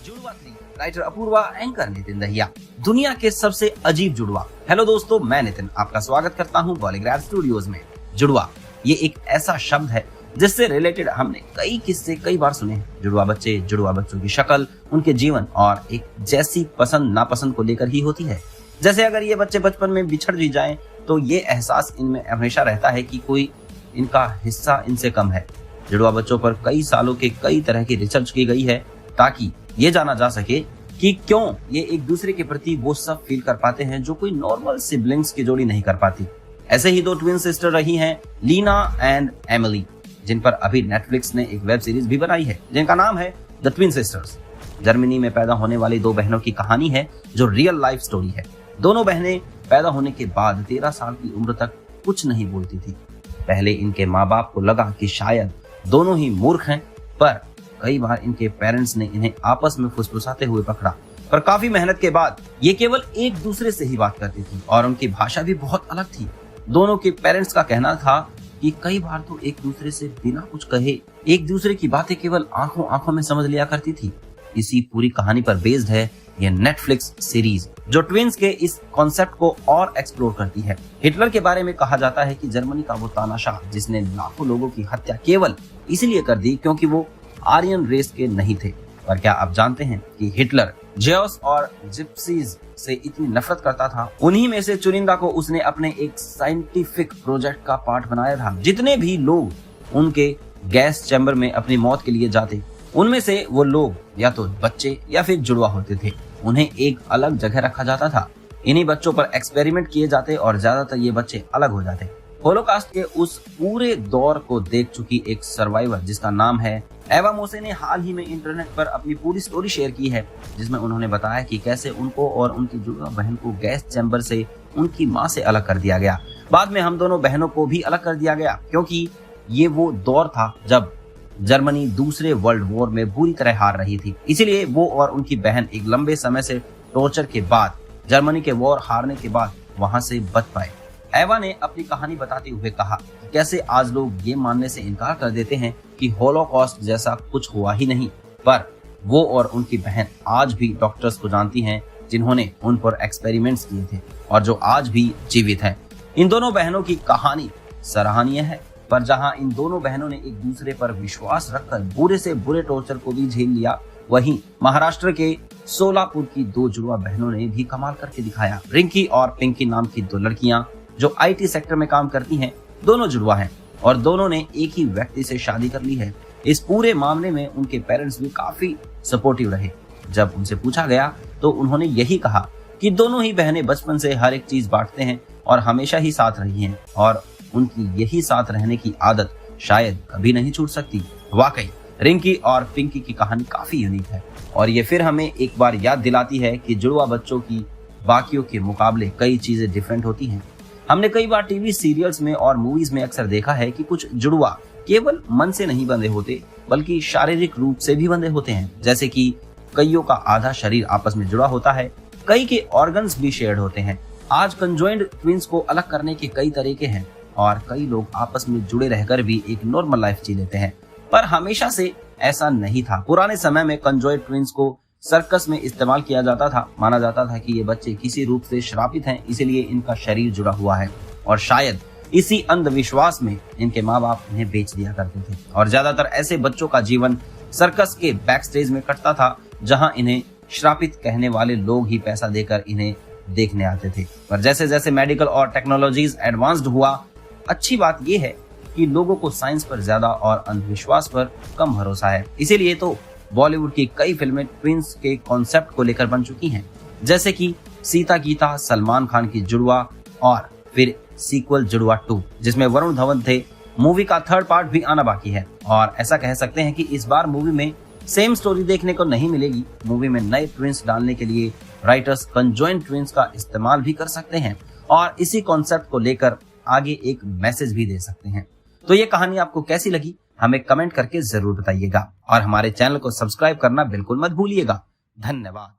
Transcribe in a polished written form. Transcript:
जुड़वा 3, writer Apoorva, anchor Nitin Dahiya. दुनिया के सबसे अजीब जुड़वा। हेलो दोस्तों, मैं नितिन आपका स्वागत करता हूं बॉलीग्राफ स्टूडियोज में। जुड़वा ये एक ऐसा शब्द है जिससे रिलेटेड हमने कई किस्से कई बार सुने हैं। जुड़वा बच्चे, जुड़वा बच्चों की शक्ल, उनके जीवन और एक जैसी पसंद नापसंद को लेकर ही होती है। जैसे अगर ये बच्चे बचपन में बिछड़ भी जाएं तो ये एहसास इनमें हमेशा रहता है कि कोई इनका हिस्सा इनसे कम है। जुड़वा बच्चों पर कई सालों के कई तरह की रिसर्च की गई है ताकि ये जाना जा सके कि क्यों ये एक दूसरे के प्रति वो सब फील कर पाते हैं जो कोई नॉर्मल सिबलिंग्स की जोड़ी नहीं कर पाती। ऐसे ही दो ट्विन सिस्टर रही हैं, लीना एंड एमिली, जिन पर अभी नेटफ्लिक्स ने एक वेब सीरीज भी बनाई है जिनका नाम है द ट्विन सिस्टर्स। जर्मनी में पैदा होने वाली दो बहनों की कहानी है जो रियल लाइफ स्टोरी है। दोनों बहनें पैदा होने के बाद 13 साल की उम्र तक कुछ नहीं बोलती थी। पहले इनके माँ बाप को लगा कि शायद दोनों ही मूर्ख हैं, पर कई बार इनके पेरेंट्स ने इन्हें आपस में फुसफुसाते हुए पकड़ा। पर काफी मेहनत के बाद ये केवल एक दूसरे से ही बात करती थी और उनकी भाषा भी बहुत अलग थी। दोनों के पेरेंट्स का कहना था कि कई बार तो एक दूसरे से बिना कुछ कहे एक दूसरे की बातें केवल आंखों आंखों में समझ लिया करती थी। इसी पूरी कहानी पर बेस्ड है ये नेटफ्लिक्स सीरीज जो ट्विंस के इस कॉन्सेप्ट को और एक्सप्लोर करती है। हिटलर के बारे में कहा जाता है कि जर्मनी का वो तानाशाह जिसने लाखों लोगों की हत्या केवल इसीलिए कर दी क्योंकि वो आर्यन रेस के नहीं थे। पर क्या आप जानते हैं कि हिटलर जेव्स और जिप्सीज से इतनी नफरत करता था, उन्हीं में से चुनिंदा को उसने अपने एक साइंटिफिक प्रोजेक्ट का पार्ट बनाया था। जितने भी लोग उनके गैस चैम्बर में अपनी मौत के लिए जाते, उनमें से वो लोग या तो बच्चे या फिर जुड़वा होते थे। उन्हें एक अलग जगह रखा जाता था। इन्हीं बच्चों पर एक्सपेरिमेंट किए जाते और ज्यादातर ये बच्चे अलग हो जाते। होलोकास्ट के उस पूरे दौर को देख चुकी एक सर्वाइवर जिसका नाम है एवा मोसे ने हाल ही में इंटरनेट पर अपनी पूरी स्टोरी शेयर की है, जिसमें उन्होंने बताया कि कैसे उनको और उनकी जुड़वा बहन को गैस चैम्बर से उनकी माँ से अलग कर दिया गया। बाद में हम दोनों बहनों को भी अलग कर दिया गया क्योंकि ये वो दौर था जब जर्मनी दूसरे वर्ल्ड वॉर में बुरी तरह हार रही थी। इसीलिए वो और उनकी बहन एक लंबे समय से टॉर्चर के बाद, जर्मनी के वॉर हारने के बाद वहां से बच पाए। एवा ने अपनी कहानी बताते हुए कहा कि कैसे आज लोग ये मानने से इनकार कर देते हैं कि होलोकॉस्ट जैसा कुछ हुआ ही नहीं, पर वो और उनकी बहन आज भी डॉक्टर्स को जानती हैं जिन्होंने उन पर एक्सपेरिमेंट्स किए थे और जो आज भी जीवित हैं। इन दोनों बहनों की कहानी सराहनीय है, पर जहां इन दोनों बहनों ने एक दूसरे पर विश्वास रखकर बुरे से बुरे टॉर्चर को भी झेल लिया, वहीं महाराष्ट्र के सोलापुर की दो जुड़वा बहनों ने भी कमाल करके दिखाया। रिंकी और पिंकी नाम की दो लड़कियां जो आईटी सेक्टर में काम करती हैं, दोनों जुड़वा हैं और दोनों ने एक ही व्यक्ति से शादी कर ली है। इस पूरे मामले में उनके पेरेंट्स भी काफी सपोर्टिव रहे। जब उनसे पूछा गया तो उन्होंने यही कहा कि दोनों ही बहनें बचपन से हर एक चीज बांटते हैं और हमेशा ही साथ रही हैं और उनकी यही साथ रहने की आदत शायद कभी नहीं छूट सकती। वाकई रिंकी और पिंकी की कहानी काफी यूनिक है और ये फिर हमें एक बार याद दिलाती है कि जुड़वा बच्चों की बाकियों के मुकाबले कई चीजें डिफरेंट होती हैं। हमने कई बार टीवी सीरियल्स में और मूवीज में अक्सर देखा है कि कुछ जुड़वा केवल मन से नहीं बंधे होते बल्कि शारीरिक रूप से भी बंधे होते हैं। जैसे कि कईयों का आधा शरीर आपस में जुड़ा होता है, कई के ऑर्गन्स भी शेयर्ड होते हैं। आज कंजॉइंड ट्विंस को अलग करने के कई तरीके हैं और कई लोग आपस में जुड़े रहकर भी एक नॉर्मल लाइफ जी लेते हैं, पर हमेशा से ऐसा नहीं था। पुराने समय में कंजॉइंड ट्विंस को सर्कस में इस्तेमाल किया जाता था। माना जाता था कि ये बच्चे किसी रूप से श्रापित हैं, इसीलिए इनका शरीर जुड़ा हुआ है और शायद इसी अंधविश्वास में इनके माँ बाप इन्हें बेच दिया करते थे। और ज्यादातर ऐसे बच्चों का जीवन सर्कस के बैक स्टेज में कटता था, जहां इन्हें श्रापित कहने वाले लोग ही पैसा देकर इन्हें देखने आते थे। पर जैसे जैसे मेडिकल और टेक्नोलॉजीज एडवांस्ड हुआ, अच्छी बात यह है कि लोगों को साइंस पर ज्यादा और अंधविश्वास पर कम भरोसा है। इसीलिए तो बॉलीवुड की कई फिल्में ट्विंस के कॉन्सेप्ट को लेकर बन चुकी हैं, जैसे कि सीता गीता, सलमान खान की जुड़वा और फिर सीक्वल जुड़वा 2 जिसमें वरुण धवन थे। मूवी का थर्ड पार्ट भी आना बाकी है और ऐसा कह सकते हैं कि इस बार मूवी में सेम स्टोरी देखने को नहीं मिलेगी। मूवी में नए ट्विंस डालने के लिए राइटर्स कंजॉइंट ट्विंस का इस्तेमाल भी कर सकते हैं और इसी कॉन्सेप्ट को लेकर आगे एक मैसेज भी दे सकते हैं। तो ये कहानी आपको कैसी लगी हमें कमेंट करके जरूर बताइएगा और हमारे चैनल को सब्सक्राइब करना बिल्कुल मत भूलिएगा। धन्यवाद।